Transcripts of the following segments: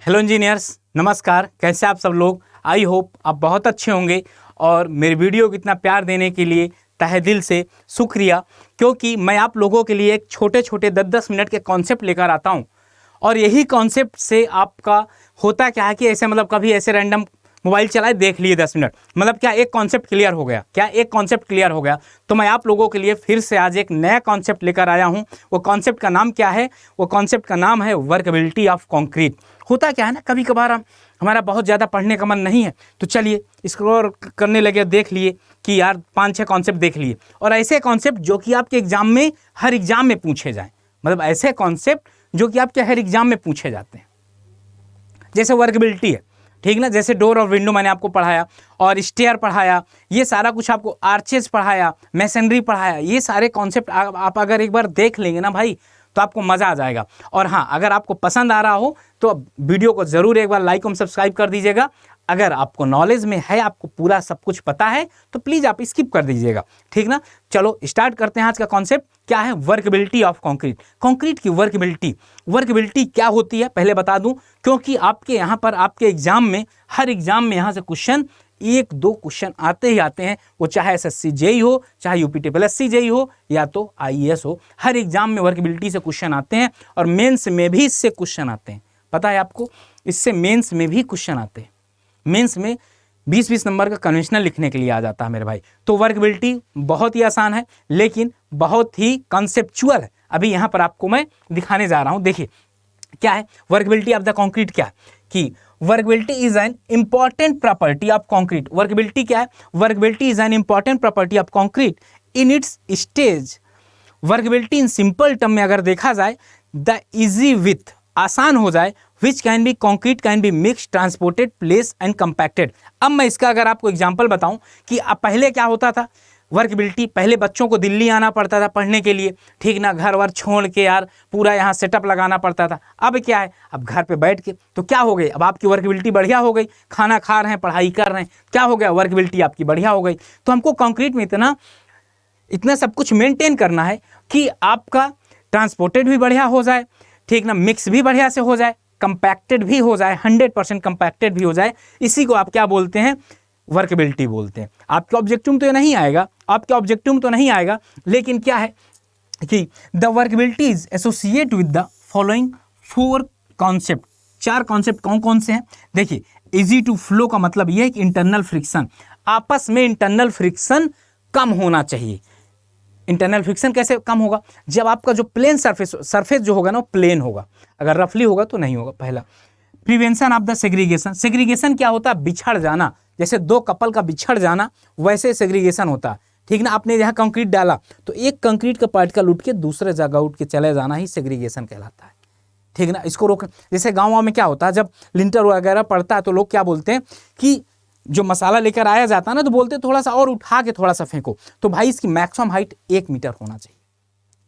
Hello engineers, नमस्कार। कैसे आप सब लोग? आई होप आप बहुत अच्छे होंगे और मेरे वीडियो को इतना प्यार देने के लिए तहे दिल से शुक्रिया। क्योंकि मैं आप लोगों के लिए एक छोटे छोटे 10-10 मिनट के कॉन्सेप्ट लेकर आता हूं और यही कॉन्सेप्ट से आपका होता क्या है कि ऐसे कभी ऐसे रैंडम मोबाइल चलाए देख लिए 10 मिनट, क्या एक कॉन्सेप्ट क्लियर हो गया? क्या एक कॉन्सेप्ट क्लियर हो गया? तो मैं आप लोगों के लिए फिर से आज एक नया कॉन्सेप्ट लेकर आया हूं। वो कॉन्सेप्ट का नाम क्या है? वो कॉन्सेप्ट का नाम है वर्कबिलिटी ऑफ कंक्रीट। होता क्या है ना, कभी कभार हमारा बहुत ज़्यादा पढ़ने का मन नहीं है तो चलिए स्क्रॉल करने लगे, देख लिए कि यार 5-6 कॉन्सेप्ट देख लिए, और ऐसे कॉन्सेप्ट जो कि आपके एग्जाम में हर एग्जाम में पूछे जाएं। ऐसे कॉन्सेप्ट जो कि आपके हर एग्जाम में पूछे जाते हैं। जैसे वर्कबिलिटी है, ठीक ना, जैसे डोर और विंडो मैंने आपको पढ़ाया, और स्टेयर पढ़ाया, ये सारा कुछ आपको आर्चेस पढ़ाया, मैसनरी पढ़ाया। ये सारे कॉन्सेप्ट आप अगर एक बार देख लेंगे ना भाई तो आपको मज़ा आ जाएगा। और हाँ, अगर आपको पसंद आ रहा हो तो वीडियो को ज़रूर एक बार लाइक और सब्सक्राइब कर दीजिएगा। अगर आपको नॉलेज में है, आपको पूरा सब कुछ पता है तो प्लीज़ आप स्किप कर दीजिएगा, ठीक ना। चलो स्टार्ट करते हैं। आज का कॉन्सेप्ट क्या है? Workability of concrete. कंक्रीट की वर्कबिलिटी क्या होती है पहले बता दूं, क्योंकि आपके यहाँ पर आपके एग्जाम में हर एग्जाम में यहाँ से क्वेश्चन 1-2 क्वेश्चन आते ही आते हैं। वो चाहे एसएससी जेई हो, चाहे यूपीटीपीएससी जेई हो, या तो आईएएस हो, हर एग्जाम में वर्कबिलिटी से क्वेश्चन आते हैं। और मेंस में भी इससे क्वेश्चन आते हैं। पता है आपको, इससे मेंस में भी क्वेश्चन आते हैं। मेंस में 20-20 नंबर का कन्वेंशनल लिखने के लिए आ जाता है मेरे भाई। तो वर्कबिलिटी बहुत ही आसान है लेकिन बहुत ही कॉन्सेप्चुअल है। अभी यहाँ पर आपको मैं दिखाने जा रहा हूँ। देखिए क्या है वर्कबिलिटी ऑफ द कंक्रीट। क्या है कि workability is an important property of concrete. Workability क्या है? Workability is an important property of concrete in its stage. Workability in simple term में अगर देखा जाए, द इजी विथ, आसान हो जाए, which can be concrete can be mix, transported, place and compacted. अब मैं इसका अगर आपको एग्जांपल बताऊं कि अब पहले क्या होता था वर्कबिलिटी, पहले बच्चों को दिल्ली आना पड़ता था पढ़ने के लिए, ठीक ना, घर वर छोड़ के यार पूरा यहाँ सेटअप लगाना पड़ता था। अब क्या है, अब घर पे बैठ के तो क्या हो गई, अब आपकी वर्कबिलिटी बढ़िया हो गई। खाना खा रहे हैं, पढ़ाई कर रहे हैं, क्या हो गया, वर्कबिलिटी आपकी बढ़िया हो गई। तो हमको कंक्रीट में इतना सब कुछ मेंटेन करना है कि आपका ट्रांसपोर्टेड भी बढ़िया हो जाए, ठीक ना, मिक्स भी बढ़िया से हो जाए, कंपैक्टेड भी हो जाए, 100% कंपैक्टेड भी हो जाए। इसी को आप क्या बोलते हैं? वर्कबिलिटी बोलते हैं। आपके ऑब्जेक्टिव में तो नहीं आएगा, लेकिन क्या है कि the workability is associate with the following 4 concept. 4 concept कौन कौन से हैं? देखिए, इजी टू फ्लो का मतलब यह है कि इंटरनल फ्रिक्शन, आपस में इंटरनल फ्रिक्शन कम होना चाहिए। इंटरनल फ्रिक्शन कैसे कम होगा? जब आपका जो प्लेन सरफेस जो होगा ना वो प्लेन होगा, अगर रफली होगा तो नहीं होगा। पहला, prevention of the segregation. Segregation क्या होता है? बिछड़ जाना। जैसे 2 कपल का बिछड़ जाना, वैसे सेग्रीगेशन होता है, ठीक ना। आपने यहाँ कंक्रीट डाला तो एक कंक्रीट का पार्टिकल उठ के दूसरे जगह उठ के चले जाना ही सेग्रीगेशन कहलाता है, ठीक ना। इसको रोक, जैसे गाँव में क्या होता है, जब लिंटर वगैरह पड़ता है तो लोग क्या बोलते हैं कि जो मसाला लेकर आया जाता है ना, तो बोलते हैं थोड़ा सा और उठा के थोड़ा सा फेंको। तो भाई इसकी मैक्सिमम हाइट 1 मीटर होना चाहिए।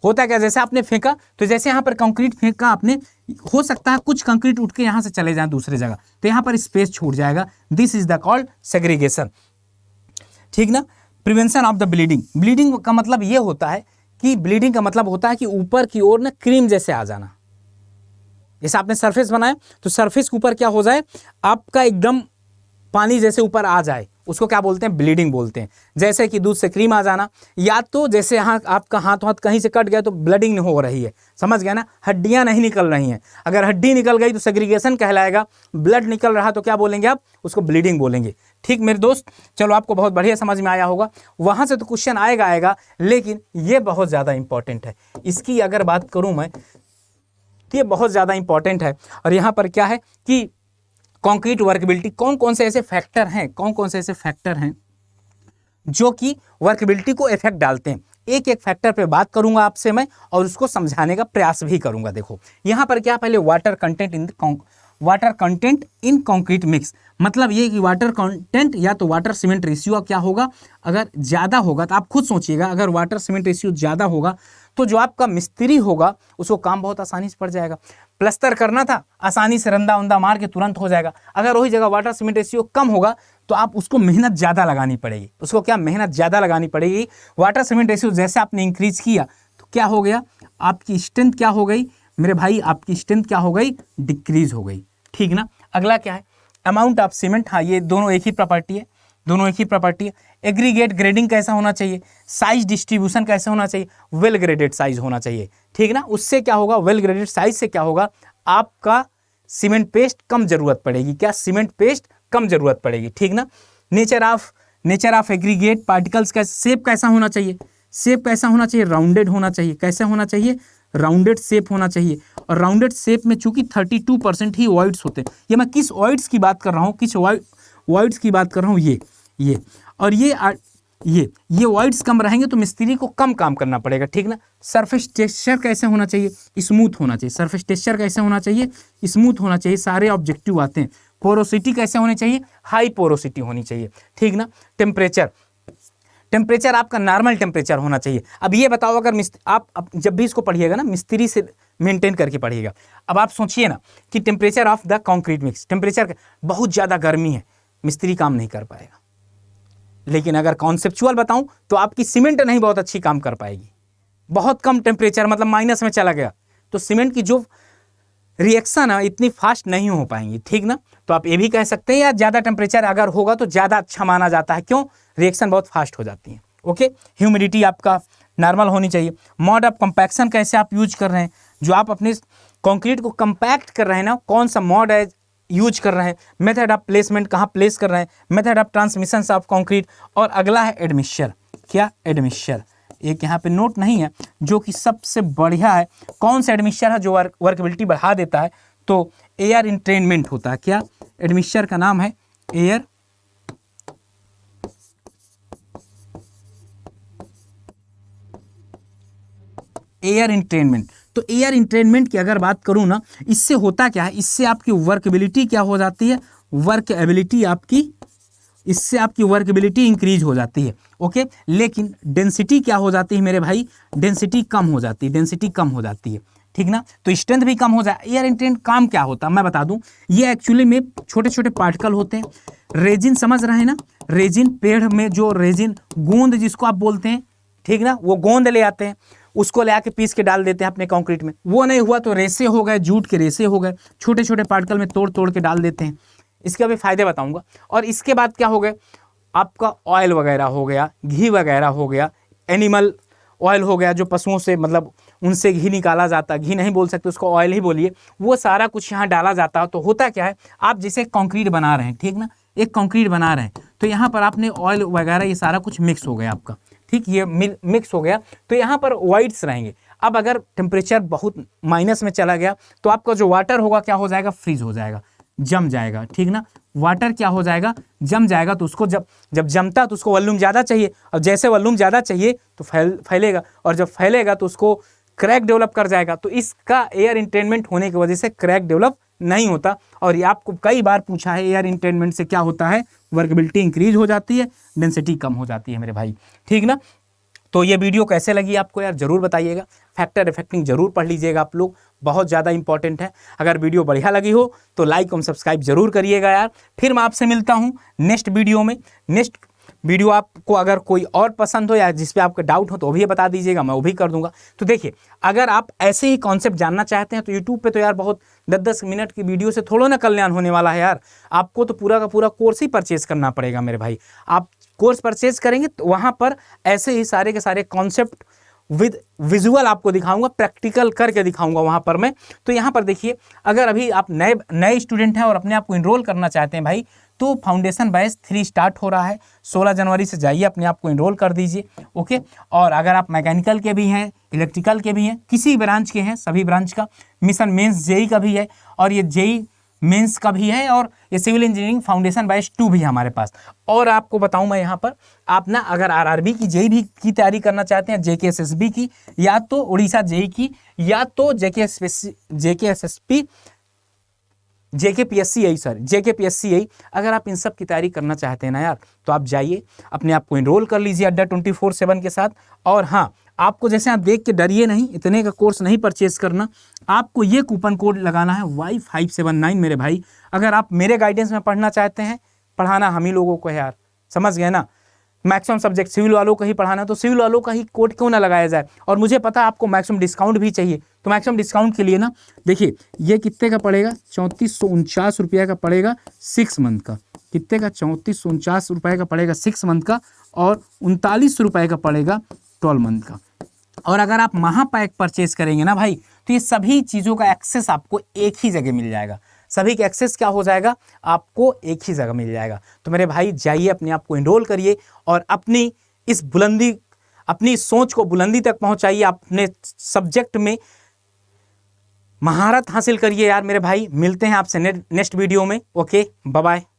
होता क्या, जैसे आपने फेंका तो जैसे यहाँ पर कंक्रीट फेंका आपने, हो सकता है कुछ कंक्रीट उठ के यहाँ से चले जाए दूसरे जगह, तो यहाँ पर स्पेस छूट जाएगा। This is the called segregation, ठीक ना। Prevention of the bleeding. Bleeding का मतलब ये होता है कि ब्लीडिंग का मतलब होता है कि ऊपर की ओर ना क्रीम जैसे आ जाना। जैसे आपने सरफेस बनाया तो सरफेस के ऊपर क्या हो जाए, आपका एकदम पानी जैसे ऊपर आ जाए, उसको क्या बोलते हैं? ब्लीडिंग बोलते हैं। जैसे कि दूध से क्रीम आ जाना, या तो जैसे यहाँ आपका हाथ कहीं से कट गया तो ब्लडिंग हो रही है, समझ गया ना, हड्डियाँ नहीं निकल रही हैं। अगर हड्डी निकल गई तो सेग्रीगेशन कहलाएगा, ब्लड निकल रहा तो क्या बोलेंगे आप? उसको ब्लीडिंग बोलेंगे, ठीक मेरे दोस्त। चलो आपको बहुत बढ़िया समझ में आया होगा। वहाँ से तो क्वेश्चन आएगा, लेकिन ये बहुत ज़्यादा इंपॉर्टेंट है। इसकी अगर बात करूँ मैं तो ये बहुत ज़्यादा इंपॉर्टेंट है। और यहाँ पर क्या है कि कंक्रीट वर्कबिलिटी, कौन कौन से ऐसे फैक्टर हैं जो कि वर्कबिलिटी को इफेक्ट डालते हैं। एक एक फैक्टर पे बात करूंगा आपसे मैं, और उसको समझाने का प्रयास भी करूंगा। देखो यहाँ पर क्या, पहले water content in concrete mix, मतलब ये कि वाटर कंटेंट या तो वाटर सीमेंट रेशियो क्या होगा, अगर ज़्यादा होगा तो आप खुद सोचिएगा, अगर वाटर सीमेंट रेशियो ज़्यादा होगा तो जो आपका मिस्त्री होगा उसको काम बहुत आसानी से पड़ जाएगा। प्लस्तर करना था, आसानी से रंदा उंदा मार के तुरंत हो जाएगा। अगर वही जगह वाटर सीमेंट रेशियो कम होगा तो आप उसको मेहनत ज़्यादा लगानी पड़ेगी। वाटर सीमेंट रेशियो जैसे आपने इंक्रीज किया तो क्या हो गया, आपकी स्ट्रेंथ क्या हो गई मेरे भाई, आपकी स्ट्रेंथ क्या हो गई? डिक्रीज हो गई। ठीक ना। अगला क्या है, अमाउंट ऑफ सीमेंट, हाँ ये दोनों एक ही प्रॉपर्टी है, दोनों एक ही प्रॉपर्टी है। एग्रीगेट ग्रेडिंग कैसा होना चाहिए, साइज डिस्ट्रीब्यूशन कैसे होना चाहिए, वेल ग्रेडेड साइज होना चाहिए, ठीक ना। उससे क्या होगा, वेल ग्रेडेड साइज से क्या होगा, आपका सीमेंट पेस्ट कम जरूरत पड़ेगी, क्या सीमेंट पेस्ट कम जरूरत पड़ेगी, ठीक ना। नेचर ऑफ एग्रीगेट पार्टिकल्स का शेप कैसा होना चाहिए, शेप कैसा होना चाहिए, राउंडेड होना चाहिए, कैसे होना चाहिए, राउंडेड शेप होना चाहिए। और राउंडेड शेप में चूंकि 32% ही वॉइड्स होते हैं, ये मैं किस वॉइड्स की बात कर रहा हूँ, किस वॉइड्स की बात कर रहा हूँ, ये और ये वॉइड्स कम रहेंगे तो मिस्त्री को कम काम करना पड़ेगा, ठीक ना। सरफेस टेक्सचर कैसे होना चाहिए, स्मूथ होना चाहिए, सरफेस टेक्सचर कैसे होना चाहिए, स्मूथ होना चाहिए, सारे ऑब्जेक्टिव आते हैं। पोरोसिटी कैसे होनी चाहिए, हाई पोरोसिटी होनी चाहिए, ठीक ना। टेम्परेचर आपका नॉर्मल टेम्परेचर होना चाहिए। अब ये बताओ, अगर आप जब भी इसको पढ़िएगा ना, मिस्त्री से मेंटेन करके पढ़िएगा। अब आप सोचिए ना कि temperature of the concrete mix, temperature बहुत ज़्यादा गर्मी है, मिस्त्री काम नहीं कर पाएगा। लेकिन अगर कॉन्सेप्चुअल बताऊं तो आपकी सीमेंट नहीं बहुत अच्छी काम कर पाएगी। बहुत कम टेम्परेचर मतलब माइनस में चला गया तो सीमेंट की जो रिएक्शन है इतनी फास्ट नहीं हो पाएंगी, ठीक ना। तो आप ये भी कह सकते हैं यार ज़्यादा टेम्परेचर अगर होगा तो ज़्यादा अच्छा माना जाता है, क्यों, रिएक्शन बहुत फास्ट हो जाती है। ओके, ह्यूमिडिटी आपका नॉर्मल होनी चाहिए। मोड ऑफ कंपैक्शन कैसे आप यूज कर रहे हैं, जो आप अपने कंक्रीट को कंपैक्ट कर रहे हैं ना, कौन सा मोड है यूज कर रहे हैं। मेथड ऑफ प्लेसमेंट, कहाँ प्लेस कर रहे हैं। Method of transmission of concrete. और अगला है एडमिक्सचर, क्या एडमिक्सचर, एक यहाँ पे नोट नहीं है जो कि सबसे बढ़िया है। कौन सा एडमिक्सचर है जो वर्कबिलिटी बढ़ा देता है, तो एयर इंट्रेनमेंट होता है। क्या एडमिक्सचर का नाम है, एयर इंट्रेनमेंट। तो एयर इंट्रेनमेंट की अगर बात करूं ना, इससे होता क्या है, इससे आपकी वर्कबिलिटी क्या हो जाती है, वर्कएबिलिटी आपकी, इससे आपकी वर्कबिलिटी इंक्रीज हो जाती है। ओके, लेकिन डेंसिटी क्या हो जाती है मेरे भाई, डेंसिटी कम हो जाती है, डेंसिटी कम हो जाती है, ठीक ना। तो स्ट्रेंथ भी कम हो जाए। एयर इंट्रेनमेंट काम क्या होता है मैं बता दूं, ये एक्चुअली में छोटे छोटे पार्टिकल होते हैं। रेजिन समझ रहे हैं ना, रेजिन, पेड़ में जो रेजिन गोंद जिसको आप बोलते हैं, ठीक ना, वो गोंद ले आते हैं, उसको ले आके पीस के डाल देते हैं अपने कंक्रीट में। वो नहीं हुआ तो रेसे हो गए, जूट के रेसे हो गए, छोटे छोटे पार्टिकल में तोड़ तोड़ के डाल देते हैं। इसके अभी फायदे बताऊंगा। और इसके बाद क्या हो गया, आपका ऑयल वगैरह हो गया, घी वगैरह हो गया, एनिमल ऑयल हो गया, जो पशुओं से मतलब उनसे घी निकाला जाता है, घी नहीं बोल सकते उसको, ऑयल ही बोलिए, वो सारा कुछ यहाँ डाला जाता है। तो होता क्या है, आप जैसे कंक्रीट बना रहे हैं, ठीक ना, एक कंक्रीट बना रहे हैं, तो यहाँ पर आपने ऑयल वगैरह ये सारा कुछ मिक्स हो गया आपका, ठीक, ये मिक्स हो गया, तो यहाँ पर वाइड्स रहेंगे। अब अगर टेम्परेचर बहुत माइनस में चला गया तो आपका जो वाटर होगा क्या हो जाएगा, फ्रीज हो जाएगा, जम जाएगा, ठीक ना। वाटर क्या हो जाएगा, जम जाएगा। तो उसको जब जमता तो उसको वॉल्यूम ज़्यादा चाहिए, और जैसे वॉल्यूम ज़्यादा चाहिए तो फैलेगा, और जब फैलेगा तो उसको क्रैक डेवलप कर जाएगा। तो इसका एयर इंट्रेनमेंट होने की वजह से क्रैक डेवलप नहीं होता। और ये आपको कई बार पूछा है, एयर इंट्रेनमेंट से क्या होता है, वर्कबिलिटी इंक्रीज हो जाती है, डेंसिटी कम हो जाती है मेरे भाई, ठीक ना। तो ये वीडियो कैसे लगी आपको यार ज़रूर बताइएगा। फैक्टर इफेक्टिंग जरूर पढ़ लीजिएगा आप लोग, बहुत ज़्यादा इंपॉर्टेंट है। अगर वीडियो बढ़िया लगी हो तो लाइक और सब्सक्राइब जरूर करिएगा यार। फिर मैं आपसे मिलता हूँ नेक्स्ट वीडियो में। नेक्स्ट वीडियो आपको अगर कोई और पसंद हो या जिस पे आपका डाउट हो तो भी बता दीजिएगा, मैं वो भी कर दूंगा। तो देखिए, अगर आप ऐसे ही कॉन्सेप्ट जानना चाहते हैं तो यूट्यूब पे तो यार बहुत 10-10 मिनट की वीडियो से थोड़ा ना कल्याण होने वाला है यार। आपको तो पूरा का पूरा कोर्स ही परचेज करना पड़ेगा मेरे भाई। आप कोर्स परचेज करेंगे तो वहाँ पर ऐसे ही सारे के सारे कॉन्सेप्ट विद विजुअल आपको दिखाऊंगा, प्रैक्टिकल करके दिखाऊंगा वहाँ पर मैं। तो यहाँ पर देखिए, अगर अभी आप नए स्टूडेंट हैं और अपने आप को इनरोल करना चाहते हैं भाई, तो फाउंडेशन बैच 3 स्टार्ट हो रहा है। 16 जनवरी से जाइए, अपने आप को इनरोल कर दीजिए, ओके। और अगर आप मैकेनिकल के भी हैं, इलेक्ट्रिकल के भी हैं, किसी ब्रांच के हैं, सभी ब्रांच का, मिशन मेंस जेई का भी है, और ये जेई मेंस का भी है, और ये सिविल इंजीनियरिंग फाउंडेशन बैच 2 भी है हमारे पास। और आपको बताऊं मैं यहाँ पर, आप ना अगर आरआरबी की जेई भी की तैयारी करना चाहते हैं, जेकेएसएसबी की, या तो उड़ीसा जेई की, या तो जेकेएसएसपी, जेकेपीएससी, सर जेकेपीएससी, अगर आप इन सब की तैयारी करना चाहते हैं ना यार, तो आप जाइए, अपने आप को इनरोल कर लीजिए अड्डा 24/7 के साथ। और हाँ, आपको जैसे आप देख के डरिए नहीं, इतने का कोर्स नहीं परचेज करना, आपको ये कूपन कोड लगाना है Y579 मेरे भाई। अगर आप मेरे गाइडेंस में पढ़ना चाहते हैं, पढ़ाना हम ही लोगों को है यार, समझ गए ना। मैक्सिमम सब्जेक्ट सिविल वालों का ही पढ़ाना, तो सिविल वालों का ही कोड क्यों ना लगाया जाए। और मुझे पता है आपको मैक्सिमम डिस्काउंट भी चाहिए, तो मैक्सिमम डिस्काउंट के लिए ना देखिए ये कितने का पड़ेगा, 3449 रुपये का पड़ेगा 6 मंथ का। कितने का, 3449 रुपये का पड़ेगा 6 मंथ का, और 39 रुपये का पड़ेगा 12 मंथ का। और अगर आप महापैक परचेज करेंगे ना भाई, तो ये सभी चीज़ों का एक्सेस आपको एक ही जगह मिल जाएगा। सभी का एक्सेस क्या हो जाएगा, आपको एक ही जगह मिल जाएगा। तो मेरे भाई जाइए, अपने आप को इनरोल करिए और अपनी इस बुलंदी, अपनी सोच को बुलंदी तक पहुंचाइए, अपने सब्जेक्ट में महारत हासिल करिए यार मेरे भाई। मिलते हैं आपसे नेक्स्ट वीडियो में। Okay, bye bye.